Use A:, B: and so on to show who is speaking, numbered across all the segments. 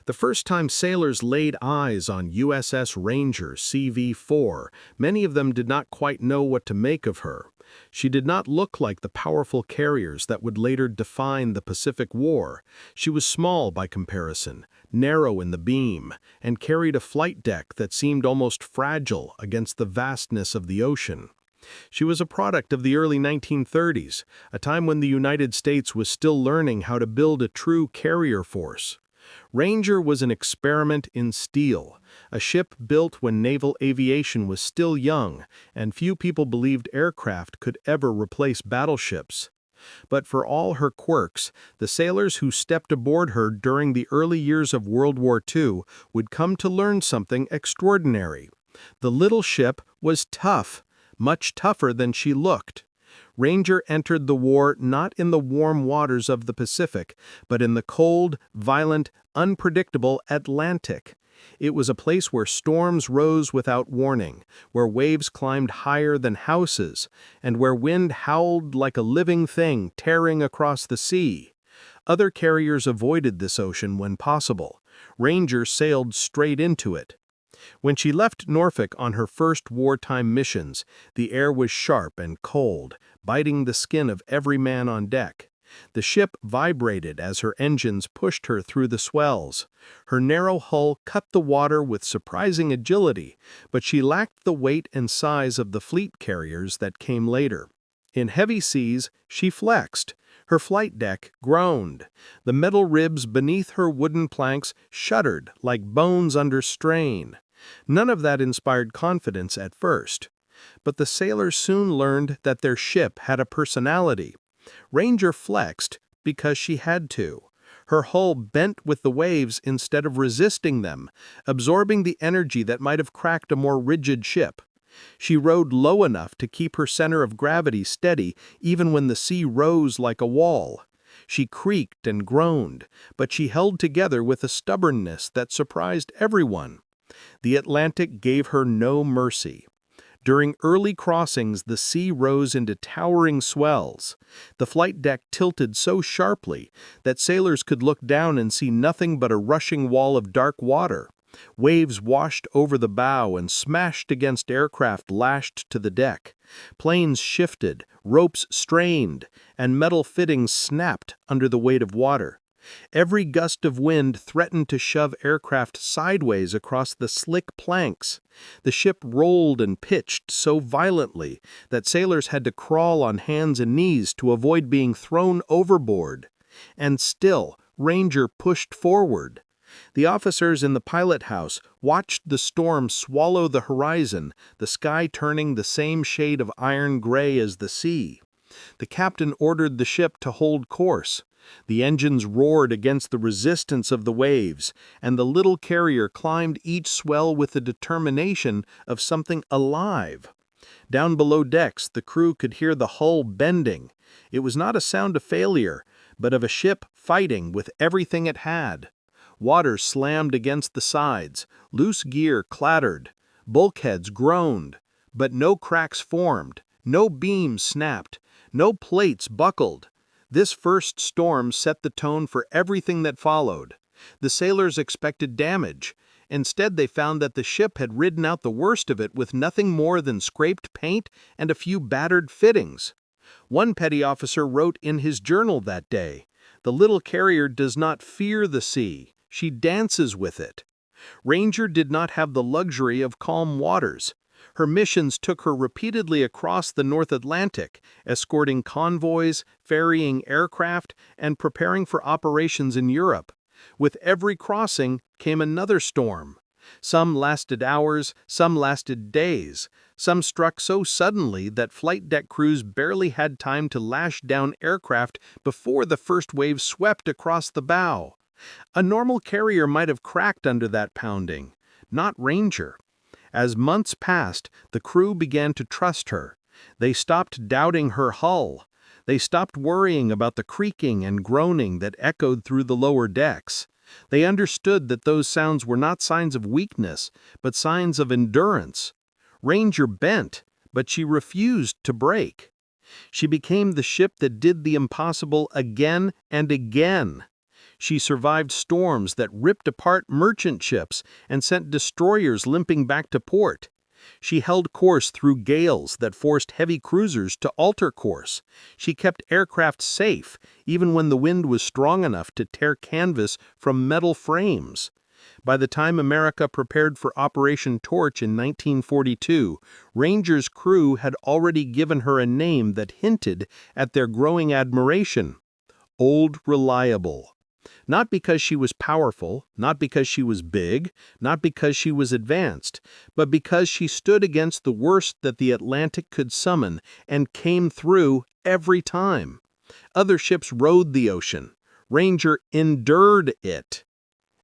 A: The first time sailors laid eyes on USS Ranger CV-4, many of them did not quite know what to make of her. She did not look like the powerful carriers that would later define the Pacific War. She was small by comparison, narrow in the beam, and carried a flight deck that seemed almost fragile against the vastness of the ocean. She was a product of the early 1930s, a time when the United States was still learning how to build a true carrier force. Ranger was an experiment in steel, a ship built when naval aviation was still young, and few people believed aircraft could ever replace battleships. But for all her quirks, the sailors who stepped aboard her during the early years of World War II would come to learn something extraordinary. The little ship was tough, much tougher than she looked. Ranger entered the war not in the warm waters of the Pacific, but in the cold, violent, unpredictable Atlantic. It was a place where storms rose without warning, where waves climbed higher than houses, and where wind howled like a living thing tearing across the sea. Other carriers avoided this ocean when possible. Ranger sailed straight into it. When she left Norfolk on her first wartime missions, the air was sharp and cold, biting the skin of every man on deck. The ship vibrated as her engines pushed her through the swells. Her narrow hull cut the water with surprising agility, but she lacked the weight and size of the fleet carriers that came later. In heavy seas, she flexed. Her flight deck groaned. The metal ribs beneath her wooden planks shuddered like bones under strain. None of that inspired confidence at first. But the sailors soon learned that their ship had a personality. Ranger flexed because she had to. Her hull bent with the waves instead of resisting them, absorbing the energy that might have cracked a more rigid ship. She rode low enough to keep her center of gravity steady even when the sea rose like a wall. She creaked and groaned, but she held together with a stubbornness that surprised everyone. The Atlantic gave her no mercy. During early crossings, the sea rose into towering swells. The flight deck tilted so sharply that sailors could look down and see nothing but a rushing wall of dark water. Waves washed over the bow and smashed against aircraft lashed to the deck. Planes shifted, ropes strained, and metal fittings snapped under the weight of water. Every gust of wind threatened to shove aircraft sideways across the slick planks. The ship rolled and pitched so violently that sailors had to crawl on hands and knees to avoid being thrown overboard. And still, Ranger pushed forward. The officers in the pilot house watched the storm swallow the horizon, the sky turning the same shade of iron gray as the sea. The captain ordered the ship to hold course. The engines roared against the resistance of the waves, and the little carrier climbed each swell with the determination of something alive. Down below decks, the crew could hear the hull bending. It was not a sound of failure, but of a ship fighting with everything it had. Water slammed against the sides, loose gear clattered, bulkheads groaned, but no cracks formed, no beams snapped, no plates buckled. This first storm set the tone for everything that followed. The sailors expected damage. Instead, they found that the ship had ridden out the worst of it with nothing more than scraped paint and a few battered fittings. One petty officer wrote in his journal that day, "The little carrier does not fear the sea. She dances with it." Ranger did not have the luxury of calm waters. Her missions took her repeatedly across the North Atlantic, escorting convoys, ferrying aircraft, and preparing for operations in Europe. With every crossing came another storm. Some lasted hours, some lasted days. Some struck so suddenly that flight deck crews barely had time to lash down aircraft before the first wave swept across the bow. A normal carrier might have cracked under that pounding, not Ranger. As months passed, the crew began to trust her. They stopped doubting her hull. They stopped worrying about the creaking and groaning that echoed through the lower decks. They understood that those sounds were not signs of weakness, but signs of endurance. Ranger bent, but she refused to break. She became the ship that did the impossible again and again. She survived storms that ripped apart merchant ships and sent destroyers limping back to port. She held course through gales that forced heavy cruisers to alter course. She kept aircraft safe, even when the wind was strong enough to tear canvas from metal frames. By the time America prepared for Operation Torch in 1942, Ranger's crew had already given her a name that hinted at their growing admiration: Old Reliable. Not because she was powerful, not because she was big, not because she was advanced, but because she stood against the worst that the Atlantic could summon and came through every time. Other ships rode the ocean. Ranger endured it.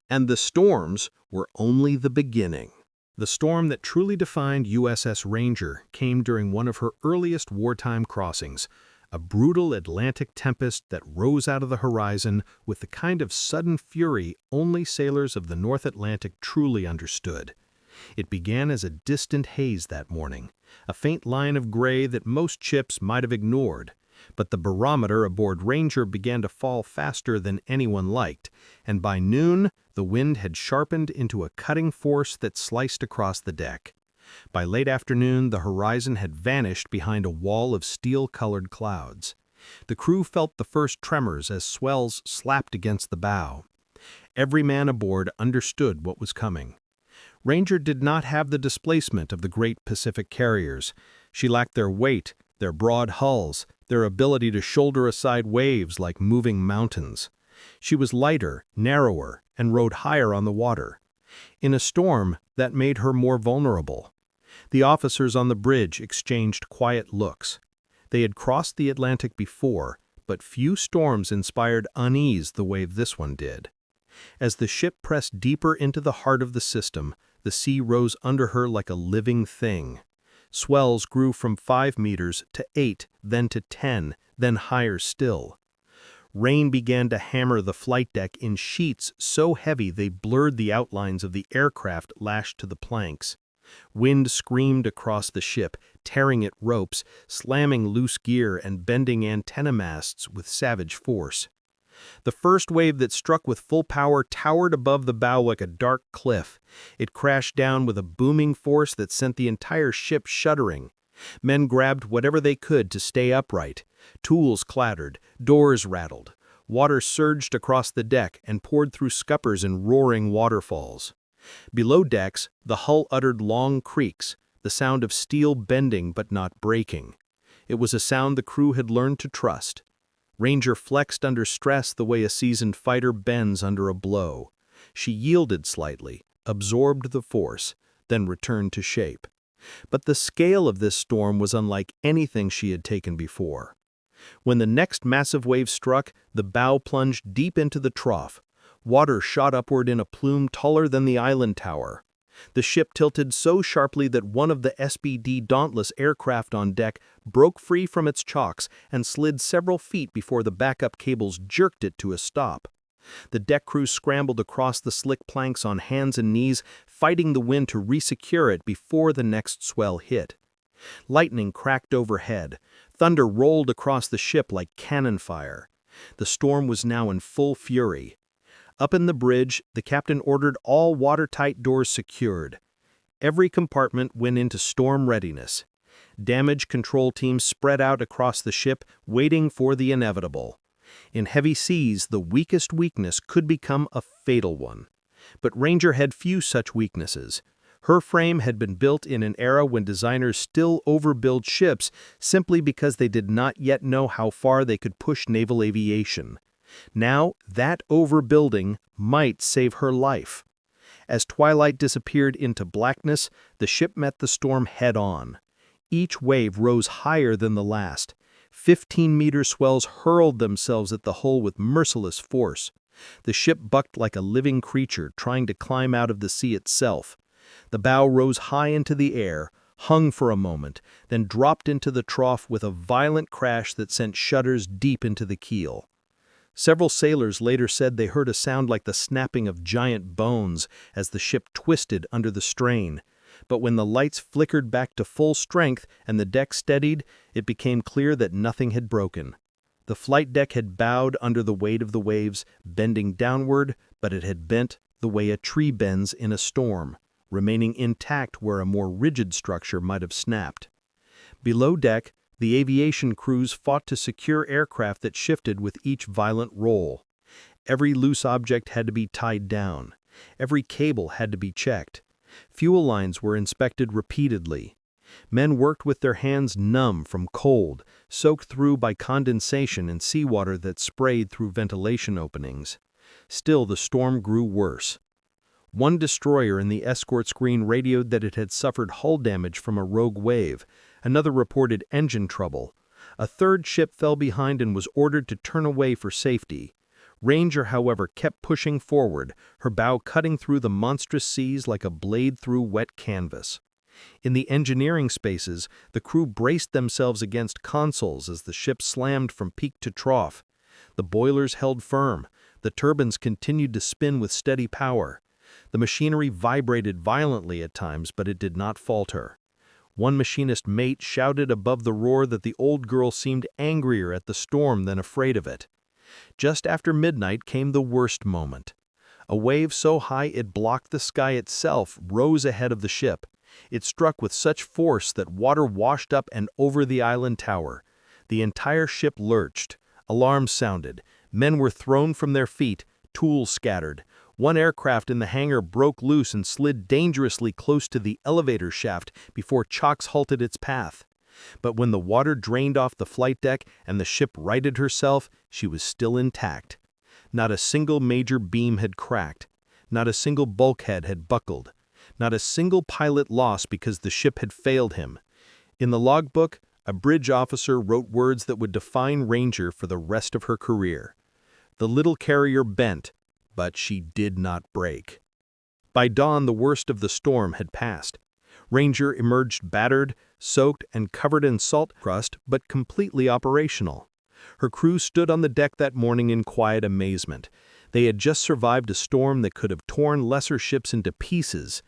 A: And the storms were only the beginning. The storm that truly defined USS Ranger came during one of her earliest wartime crossings, a brutal Atlantic tempest that rose out of the horizon with the kind of sudden fury only sailors of the North Atlantic truly understood. It began as a distant haze that morning, a faint line of gray that most ships might have ignored. But the barometer aboard Ranger began to fall faster than anyone liked, and by noon the wind had sharpened into a cutting force that sliced across the deck. By late afternoon, the horizon had vanished behind a wall of steel-colored clouds. The crew felt the first tremors as swells slapped against the bow. Every man aboard understood what was coming. Ranger did not have the displacement of the great Pacific carriers. She lacked their weight, their broad hulls, their ability to shoulder aside waves like moving mountains. She was lighter, narrower, and rode higher on the water. In a storm, that made her more vulnerable. The officers on the bridge exchanged quiet looks. They had crossed the Atlantic before, but few storms inspired unease the way this one did. As the ship pressed deeper into the heart of the system, the sea rose under her like a living thing. Swells grew from 5 meters to 8, then to 10, then higher still. Rain began to hammer the flight deck in sheets so heavy they blurred the outlines of the aircraft lashed to the planks. Wind screamed across the ship, tearing at ropes, slamming loose gear and bending antenna masts with savage force. The first wave that struck with full power towered above the bow like a dark cliff. It crashed down with a booming force that sent the entire ship shuddering. Men grabbed whatever they could to stay upright. Tools clattered, doors rattled. Water surged across the deck and poured through scuppers in roaring waterfalls. Below decks, the hull uttered long creaks, the sound of steel bending but not breaking. It was a sound the crew had learned to trust. Ranger flexed under stress the way a seasoned fighter bends under a blow. She yielded slightly, absorbed the force, then returned to shape. But the scale of this storm was unlike anything she had taken before. When the next massive wave struck, the bow plunged deep into the trough. Water shot upward in a plume taller than the island tower. The ship tilted so sharply that one of the SBD Dauntless aircraft on deck broke free from its chocks and slid several feet before the backup cables jerked it to a stop. The deck crew scrambled across the slick planks on hands and knees, fighting the wind to re-secure it before the next swell hit. Lightning cracked overhead. Thunder rolled across the ship like cannon fire. The storm was now in full fury. Up in the bridge, the captain ordered all watertight doors secured. Every compartment went into storm readiness. Damage control teams spread out across the ship, waiting for the inevitable. In heavy seas, the weakest weakness could become a fatal one. But Ranger had few such weaknesses. Her frame had been built in an era when designers still overbuild ships simply because they did not yet know how far they could push naval aviation. Now, that overbuilding might save her life. As twilight disappeared into blackness, the ship met the storm head-on. Each wave rose higher than the last. 15-meter swells hurled themselves at the hull with merciless force. The ship bucked like a living creature trying to climb out of the sea itself. The bow rose high into the air, hung for a moment, then dropped into the trough with a violent crash that sent shudders deep into the keel. Several sailors later said they heard a sound like the snapping of giant bones as the ship twisted under the strain. But when the lights flickered back to full strength and the deck steadied, it became clear that nothing had broken. The flight deck had bowed under the weight of the waves, bending downward, but it had bent the way a tree bends in a storm, remaining intact where a more rigid structure might have snapped. Below deck, the aviation crews fought to secure aircraft that shifted with each violent roll. Every loose object had to be tied down. Every cable had to be checked. Fuel lines were inspected repeatedly. Men worked with their hands numb from cold, soaked through by condensation and seawater that sprayed through ventilation openings. Still, the storm grew worse. One destroyer in the escort screen radioed that it had suffered hull damage from a rogue wave. Another reported engine trouble. A third ship fell behind and was ordered to turn away for safety. Ranger, however, kept pushing forward, her bow cutting through the monstrous seas like a blade through wet canvas. In the engineering spaces, the crew braced themselves against consoles as the ship slammed from peak to trough. The boilers held firm. The turbines continued to spin with steady power. The machinery vibrated violently at times, but it did not falter. One machinist mate shouted above the roar that the old girl seemed angrier at the storm than afraid of it. Just after midnight came the worst moment. A wave so high it blocked the sky itself rose ahead of the ship. It struck with such force that water washed up and over the island tower. The entire ship lurched. Alarms sounded. Men were thrown from their feet, tools scattered. One aircraft in the hangar broke loose and slid dangerously close to the elevator shaft before chocks halted its path. But when the water drained off the flight deck and the ship righted herself, she was still intact. Not a single major beam had cracked. Not a single bulkhead had buckled. Not a single pilot lost because the ship had failed him. In the logbook, a bridge officer wrote words that would define Ranger for the rest of her career. The little carrier bent, but she did not break. By dawn, the worst of the storm had passed. Ranger emerged battered, soaked, and covered in salt crust, but completely operational. Her crew stood on the deck that morning in quiet amazement. They had just survived a storm that could have torn lesser ships into pieces,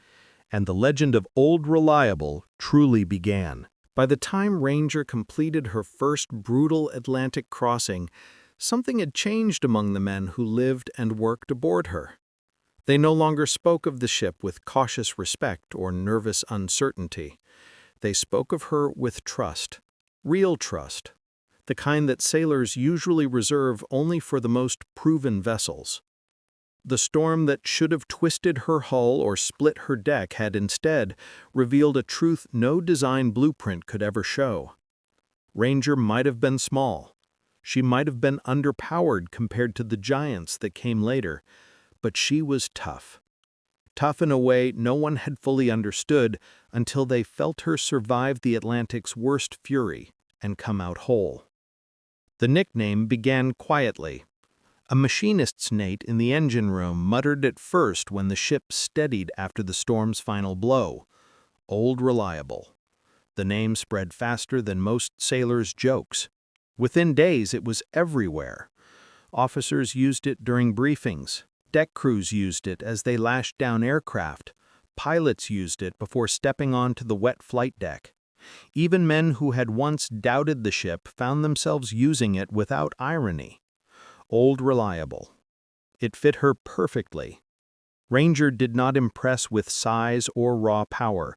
A: and the legend of Old Reliable truly began. By the time Ranger completed her first brutal Atlantic crossing, something had changed among the men who lived and worked aboard her. They no longer spoke of the ship with cautious respect or nervous uncertainty. They spoke of her with trust, real trust, the kind that sailors usually reserve only for the most proven vessels. The storm that should have twisted her hull or split her deck had instead revealed a truth no design blueprint could ever show. Ranger might have been small. She might have been underpowered compared to the giants that came later, but she was tough. Tough in a way no one had fully understood until they felt her survive the Atlantic's worst fury and come out whole. The nickname began quietly. A machinist's mate in the engine room muttered at first when the ship steadied after the storm's final blow. Old Reliable. The name spread faster than most sailors' jokes. Within days, it was everywhere. Officers used it during briefings. Deck crews used it as they lashed down aircraft. Pilots used it before stepping onto the wet flight deck. Even men who had once doubted the ship found themselves using it without irony. Old Reliable. It fit her perfectly. Ranger did not impress with size or raw power.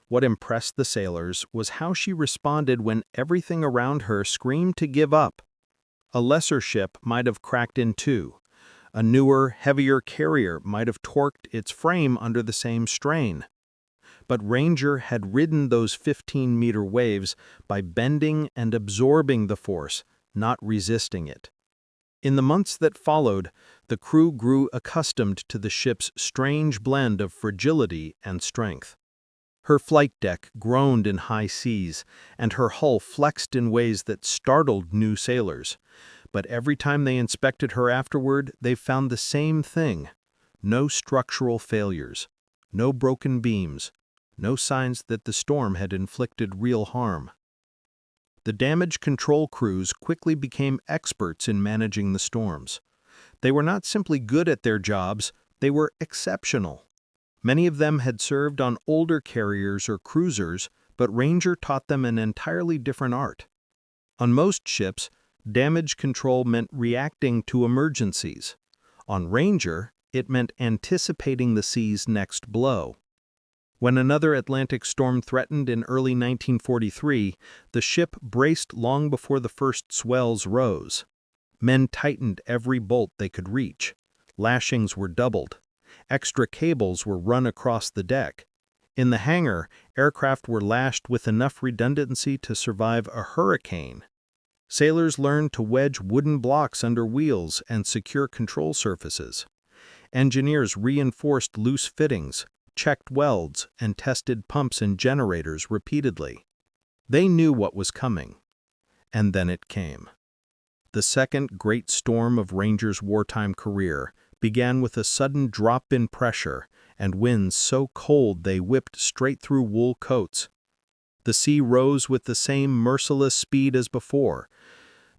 A: What impressed the sailors was how she responded when everything around her screamed to give up. A lesser ship might have cracked in two. A newer, heavier carrier might have torqued its frame under the same strain. But Ranger had ridden those 15-meter waves by bending and absorbing the force, not resisting it. In the months that followed, the crew grew accustomed to the ship's strange blend of fragility and strength. Her flight deck groaned in high seas, and her hull flexed in ways that startled new sailors. But every time they inspected her afterward, they found the same thing. No structural failures, no broken beams, no signs that the storm had inflicted real harm. The damage control crews quickly became experts in managing the storms. They were not simply good at their jobs, they were exceptional. Many of them had served on older carriers or cruisers, but Ranger taught them an entirely different art. On most ships, Damage control meant reacting to emergencies. On Ranger, it meant anticipating the sea's next blow. When another Atlantic storm threatened in early 1943, the ship braced long before the first swells rose. Men tightened every bolt they could reach. Lashings were doubled. Extra cables were run across the deck. In the hangar, aircraft were lashed with enough redundancy to survive a hurricane. Sailors learned to wedge wooden blocks under wheels and secure control surfaces. Engineers reinforced loose fittings, checked welds, and tested pumps and generators repeatedly. They knew what was coming. And then it came. The second great storm of Ranger's wartime career began with a sudden drop in pressure and winds so cold they whipped straight through wool coats. The sea rose with the same merciless speed as before.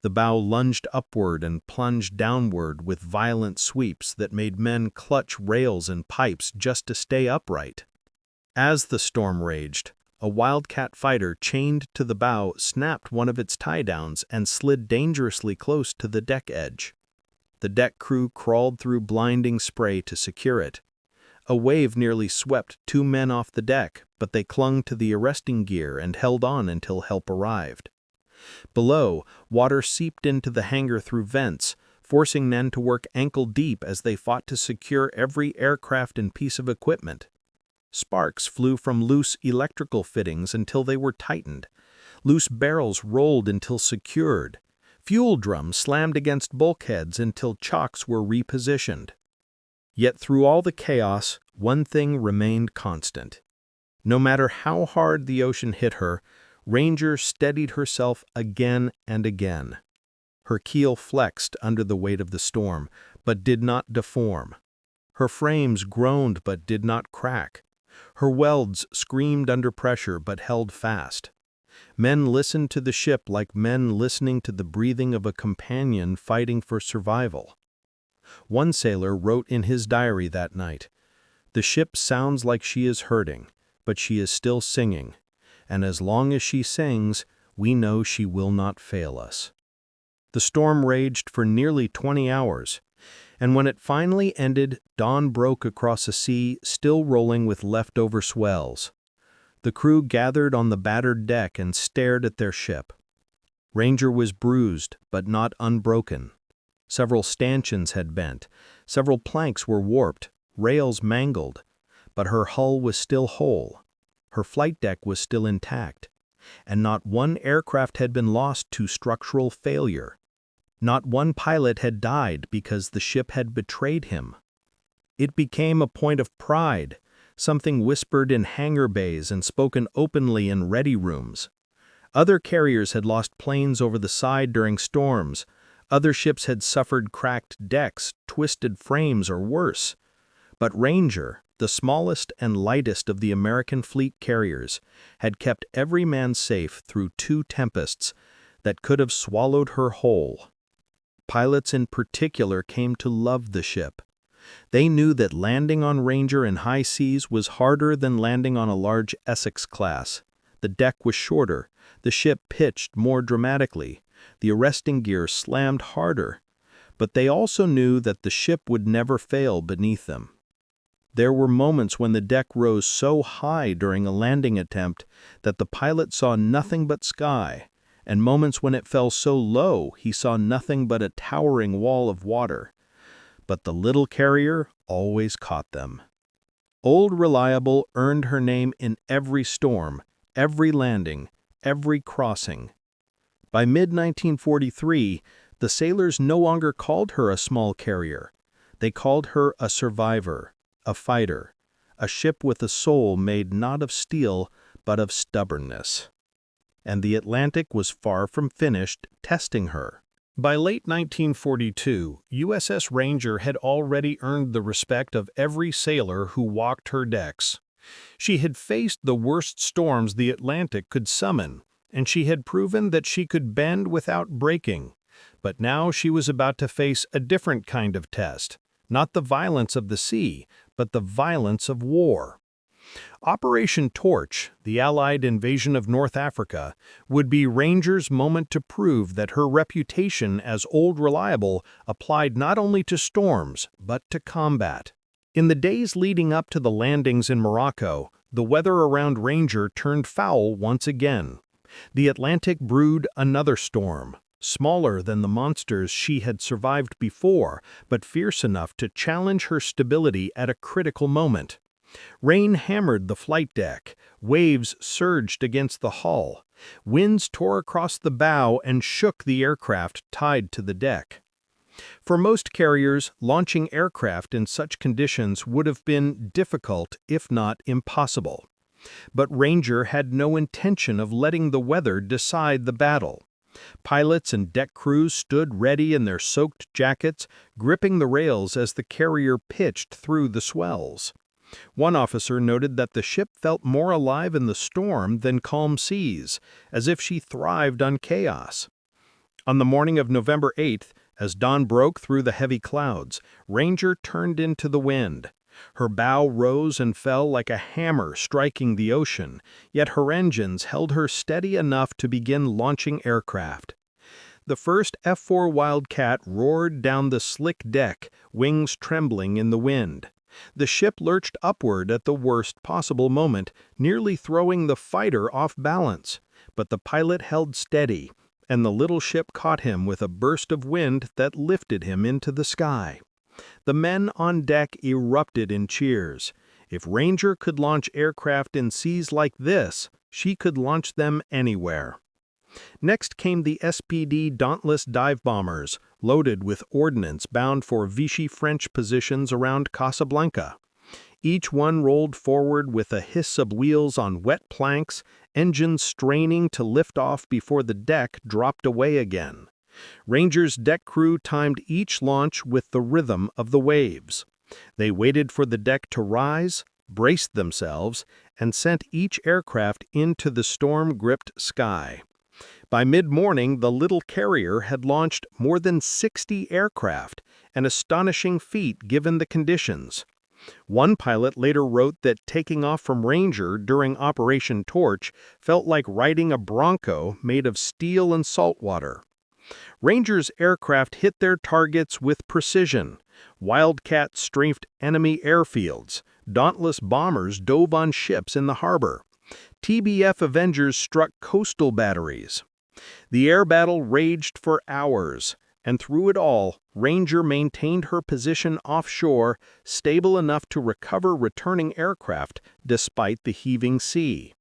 A: The bow lunged upward and plunged downward with violent sweeps that made men clutch rails and pipes just to stay upright. As the storm raged, a Wildcat fighter chained to the bow snapped one of its tie-downs and slid dangerously close to the deck edge. The deck crew crawled through blinding spray to secure it. A wave nearly swept 2 men off the deck, but they clung to the arresting gear and held on until help arrived. Below, water seeped into the hangar through vents, forcing men to work ankle-deep as they fought to secure every aircraft and piece of equipment. Sparks flew from loose electrical fittings until they were tightened. Loose barrels rolled until secured. Fuel drums slammed against bulkheads until chocks were repositioned. Yet through all the chaos, one thing remained constant. No matter how hard the ocean hit her, Ranger steadied herself again and again. Her keel flexed under the weight of the storm, but did not deform. Her frames groaned but did not crack. Her welds screamed under pressure but held fast. Men listened to the ship like men listening to the breathing of a companion fighting for survival. One sailor wrote in his diary that night, "The ship sounds like she is hurting, but she is still singing, and as long as she sings, we know she will not fail us." The storm raged for nearly 20 hours, and when it finally ended, dawn broke across a sea still rolling with leftover swells. The crew gathered on the battered deck and stared at their ship. Ranger was bruised, but not unbroken. Several stanchions had bent, several planks were warped, rails mangled, but her hull was still whole. Her flight deck was still intact, and not one aircraft had been lost to structural failure. Not one pilot had died because the ship had betrayed him. It became a point of pride, something whispered in hangar bays and spoken openly in ready rooms. Other carriers had lost planes over the side during storms. Other ships had suffered cracked decks, twisted frames, or worse. But Ranger, the smallest and lightest of the American fleet carriers, had kept every man safe through 2 tempests that could have swallowed her whole. Pilots in particular came to love the ship. They knew that landing on Ranger in high seas was harder than landing on a large Essex class. The deck was shorter, the ship pitched more dramatically, the arresting gear slammed harder, but they also knew that the ship would never fail beneath them. There were moments when the deck rose so high during a landing attempt that the pilot saw nothing but sky, and moments when it fell so low he saw nothing but a towering wall of water. But the little carrier always caught them. Old Reliable earned her name in every storm, every landing, every crossing. By mid-1943, the sailors no longer called her a small carrier. They called her a survivor, a fighter, a ship with a soul made not of steel but of stubbornness. And the Atlantic was far from finished testing her. By late 1942, USS Ranger had already earned the respect of every sailor who walked her decks. She had faced the worst storms the Atlantic could summon, and she had proven that she could bend without breaking. But now she was about to face a different kind of test, not the violence of the sea, but the violence of war. Operation Torch, the Allied invasion of North Africa, would be Ranger's moment to prove that her reputation as old reliable applied not only to storms, but to combat. In the days leading up to the landings in Morocco, the weather around Ranger turned foul once again. The Atlantic brewed another storm, smaller than the monsters she had survived before, but fierce enough to challenge her stability at a critical moment. Rain hammered the flight deck, waves surged against the hull, winds tore across the bow and shook the aircraft tied to the deck. For most carriers, launching aircraft in such conditions would have been difficult, if not impossible. But Ranger had no intention of letting the weather decide the battle. Pilots and deck crews stood ready in their soaked jackets, gripping the rails as the carrier pitched through the swells. One officer noted that the ship felt more alive in the storm than calm seas, as if she thrived on chaos. On the morning of November 8th, as dawn broke through the heavy clouds, Ranger turned into the wind. Her bow rose and fell like a hammer striking the ocean, yet her engines held her steady enough to begin launching aircraft. The first F-4 Wildcat roared down the slick deck, wings trembling in the wind. The ship lurched upward at the worst possible moment, nearly throwing the fighter off balance. But the pilot held steady, and the little ship caught him with a burst of wind that lifted him into the sky. The men on deck erupted in cheers. If Ranger could launch aircraft in seas like this, she could launch them anywhere. Next came the SPD Dauntless dive bombers, loaded with ordnance bound for Vichy French positions around Casablanca. Each one rolled forward with a hiss of wheels on wet planks, engines straining to lift off before the deck dropped away again. Ranger's deck crew timed each launch with the rhythm of the waves. They waited for the deck to rise, braced themselves, and sent each aircraft into the storm-gripped sky. By mid-morning, the little carrier had launched more than 60 aircraft, an astonishing feat given the conditions. One pilot later wrote that taking off from Ranger during Operation Torch felt like riding a Bronco made of steel and salt water. Ranger's aircraft hit their targets with precision. Wildcat strafed enemy airfields. Dauntless bombers dove on ships in the harbor. TBF Avengers struck coastal batteries. The air battle raged for hours, and through it all, Ranger maintained her position offshore, stable enough to recover returning aircraft despite the heaving sea.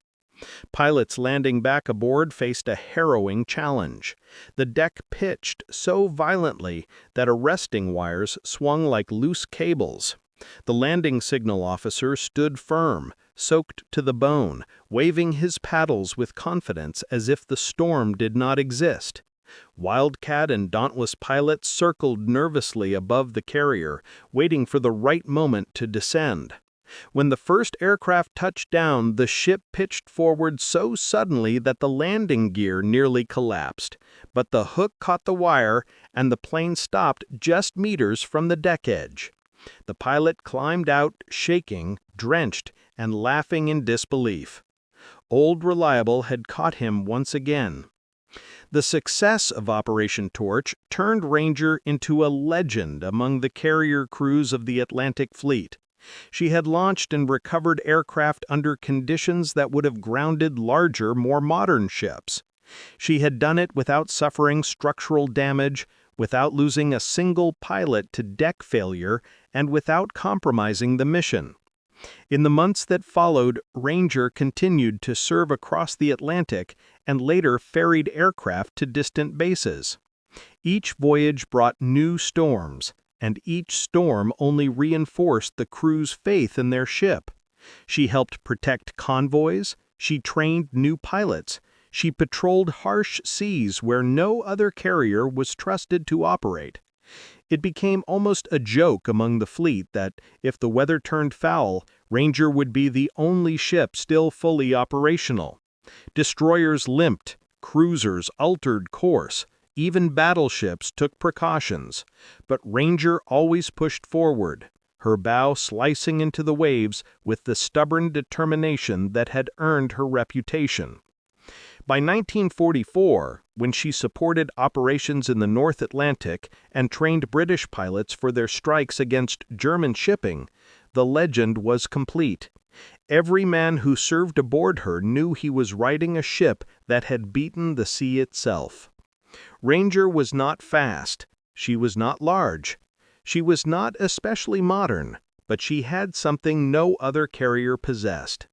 A: Pilots landing back aboard faced a harrowing challenge. The deck pitched so violently that arresting wires swung like loose cables. The landing signal officer stood firm, soaked to the bone, waving his paddles with confidence as if the storm did not exist. Wildcat and Dauntless pilots circled nervously above the carrier, waiting for the right moment to descend. When the first aircraft touched down, the ship pitched forward so suddenly that the landing gear nearly collapsed. But the hook caught the wire, and the plane stopped just meters from the deck edge. The pilot climbed out, shaking, drenched, and laughing in disbelief. Old Reliable had caught him once again. The success of Operation Torch turned Ranger into a legend among the carrier crews of the Atlantic Fleet. She had launched and recovered aircraft under conditions that would have grounded larger, more modern ships. She had done it without suffering structural damage, without losing a single pilot to deck failure, and without compromising the mission. In the months that followed, Ranger continued to serve across the Atlantic and later ferried aircraft to distant bases. Each voyage brought new storms, and each storm only reinforced the crew's faith in their ship. She helped protect convoys, she trained new pilots, she patrolled harsh seas where no other carrier was trusted to operate. It became almost a joke among the fleet that, if the weather turned foul, Ranger would be the only ship still fully operational. Destroyers limped, cruisers altered course, even battleships took precautions, but Ranger always pushed forward. her bow slicing into the waves with the stubborn determination that had earned her reputation. By 1944, when she supported operations in the North Atlantic and trained British pilots for their strikes against German shipping, the legend was complete. Every man who served aboard her knew he was riding a ship that had beaten the sea itself. Ranger was not fast, she was not large, she was not especially modern, but she had something no other carrier possessed.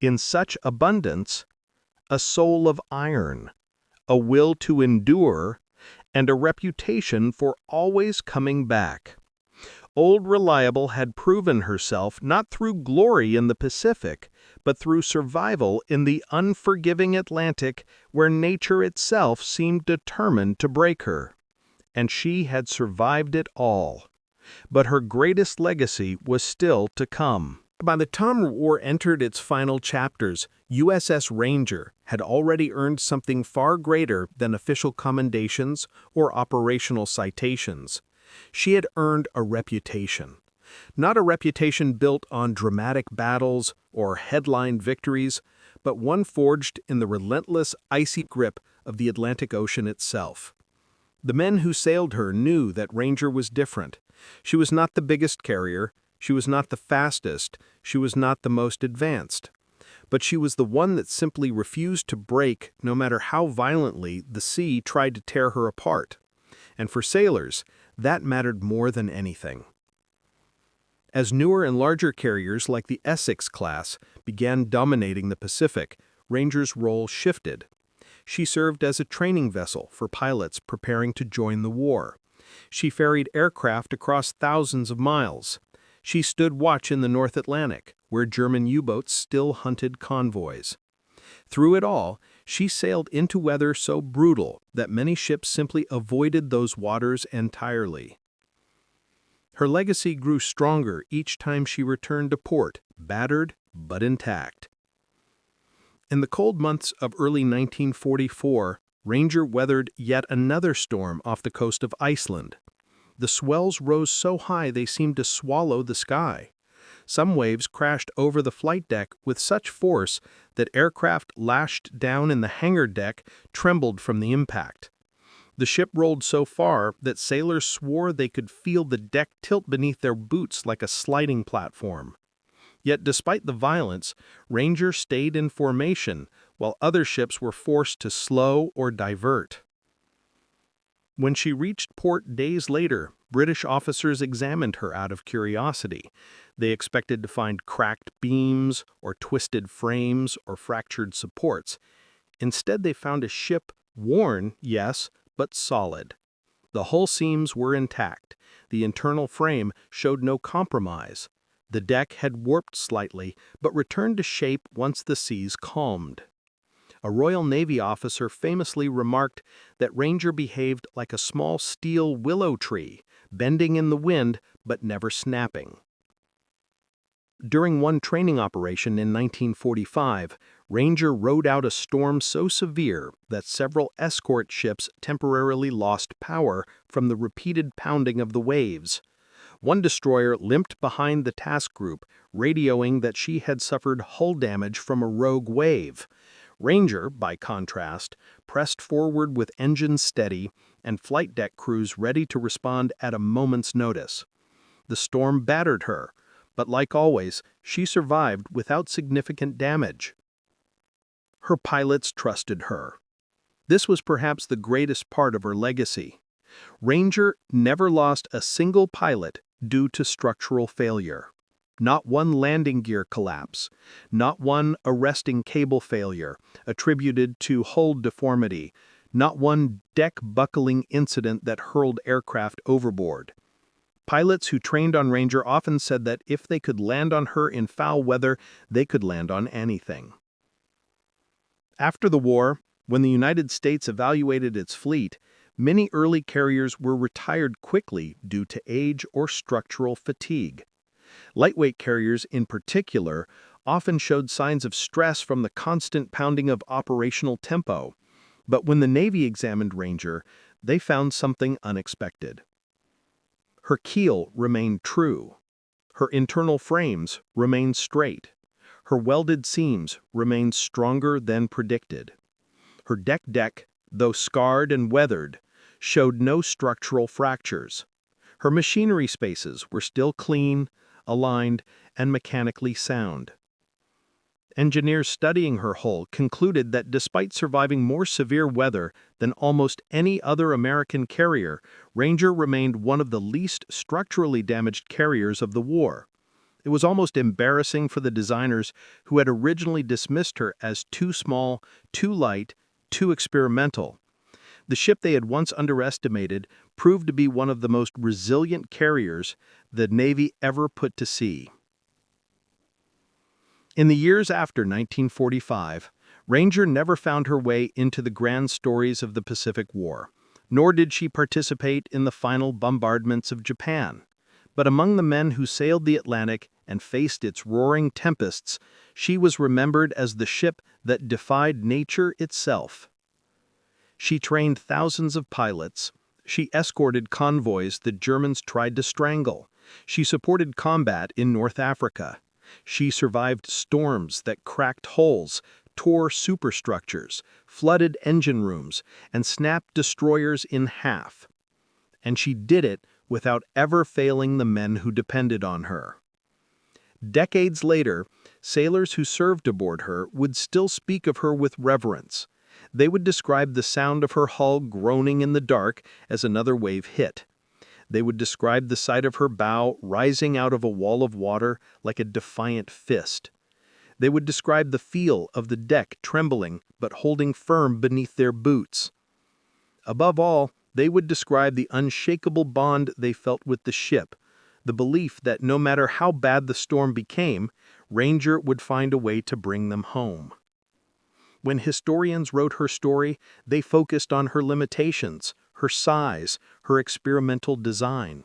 A: In such abundance, a soul of iron, a will to endure, and a reputation for always coming back. Old Reliable had proven herself not through glory in the Pacific, but through survival in the unforgiving Atlantic, where nature itself seemed determined to break her. And she had survived it all. But her greatest legacy was still to come. By the time the war entered its final chapters, USS Ranger had already earned something far greater than official commendations or operational citations. She had earned a reputation. Not a reputation built on dramatic battles or headline victories, but one forged in the relentless, icy grip of the Atlantic Ocean itself. The men who sailed her knew that Ranger was different. She was not the biggest carrier, she was not the fastest, she was not the most advanced. But she was the one that simply refused to break no matter how violently the sea tried to tear her apart. And for sailors, that mattered more than anything. As newer and larger carriers like the Essex class began dominating the Pacific, Ranger's role shifted. She served as a training vessel for pilots preparing to join the war. She ferried aircraft across thousands of miles. She stood watch in the North Atlantic, where German U-boats still hunted convoys. Through it all, she sailed into weather so brutal that many ships simply avoided those waters entirely. Her legacy grew stronger each time she returned to port, battered but intact. In the cold months of early 1944, Ranger weathered yet another storm off the coast of Iceland. The swells rose so high they seemed to swallow the sky. Some waves crashed over the flight deck with such force that aircraft lashed down in the hangar deck trembled from the impact. The ship rolled so far that sailors swore they could feel the deck tilt beneath their boots like a sliding platform. Yet despite the violence, Ranger stayed in formation while other ships were forced to slow or divert. When she reached port days later, British officers examined her out of curiosity. They expected to find cracked beams or twisted frames or fractured supports. Instead, they found a ship worn, yes, but solid. The hull seams were intact. The internal frame showed no compromise. The deck had warped slightly, but returned to shape once the seas calmed. A Royal Navy officer famously remarked that Ranger behaved like a small steel willow tree, bending in the wind but never snapping. During one training operation in 1945, Ranger rode out a storm so severe that several escort ships temporarily lost power from the repeated pounding of the waves. One destroyer limped behind the task group, radioing that she had suffered hull damage from a rogue wave. Ranger, by contrast, pressed forward with engines steady and flight deck crews ready to respond at a moment's notice. The storm battered her, but like always, she survived without significant damage. Her pilots trusted her. This was perhaps the greatest part of her legacy. Ranger never lost a single pilot due to structural failure. Not one landing gear collapse, not one arresting cable failure attributed to hull deformity, not one deck buckling incident that hurled aircraft overboard. Pilots who trained on Ranger often said that if they could land on her in foul weather, they could land on anything. After the war, when the United States evaluated its fleet, many early carriers were retired quickly due to age or structural fatigue. Lightweight carriers, in particular, often showed signs of stress from the constant pounding of operational tempo. But when the Navy examined Ranger, they found something unexpected. Her keel remained true. Her internal frames remained straight. Her welded seams remained stronger than predicted. Her deck, though scarred and weathered, showed no structural fractures. Her machinery spaces were still clean, aligned, and mechanically sound. Engineers studying her hull concluded that despite surviving more severe weather than almost any other American carrier, Ranger remained one of the least structurally damaged carriers of the war. It was almost embarrassing for the designers who had originally dismissed her as too small, too light, too experimental. The ship they had once underestimated proved to be one of the most resilient carriers the Navy ever put to sea. In the years after 1945, Ranger never found her way into the grand stories of the Pacific War, nor did she participate in the final bombardments of Japan. But among the men who sailed the Atlantic and faced its roaring tempests, she was remembered as the ship that defied nature itself. She trained thousands of pilots. She escorted convoys the Germans tried to strangle. She supported combat in North Africa. She survived storms that cracked hulls, tore superstructures, flooded engine rooms, and snapped destroyers in half. And she did it without ever failing the men who depended on her. Decades later, sailors who served aboard her would still speak of her with reverence. They would describe the sound of her hull groaning in the dark as another wave hit. They would describe the sight of her bow rising out of a wall of water like a defiant fist. They would describe the feel of the deck trembling but holding firm beneath their boots. Above all, they would describe the unshakable bond they felt with the ship, the belief that no matter how bad the storm became, Ranger would find a way to bring them home. When historians wrote her story, they focused on her limitations, her size, her experimental design.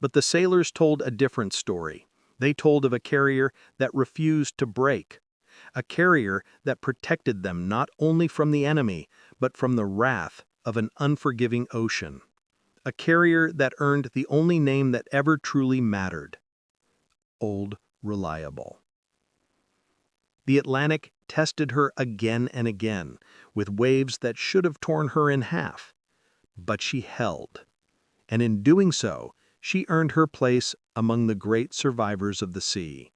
A: But the sailors told a different story. They told of a carrier that refused to break, a carrier that protected them not only from the enemy, but from the wrath of an unforgiving ocean. A carrier that earned the only name that ever truly mattered: Old Reliable. The Atlantic tested her again and again, with waves that should have torn her in half. But she held. And in doing so, she earned her place among the great survivors of the sea.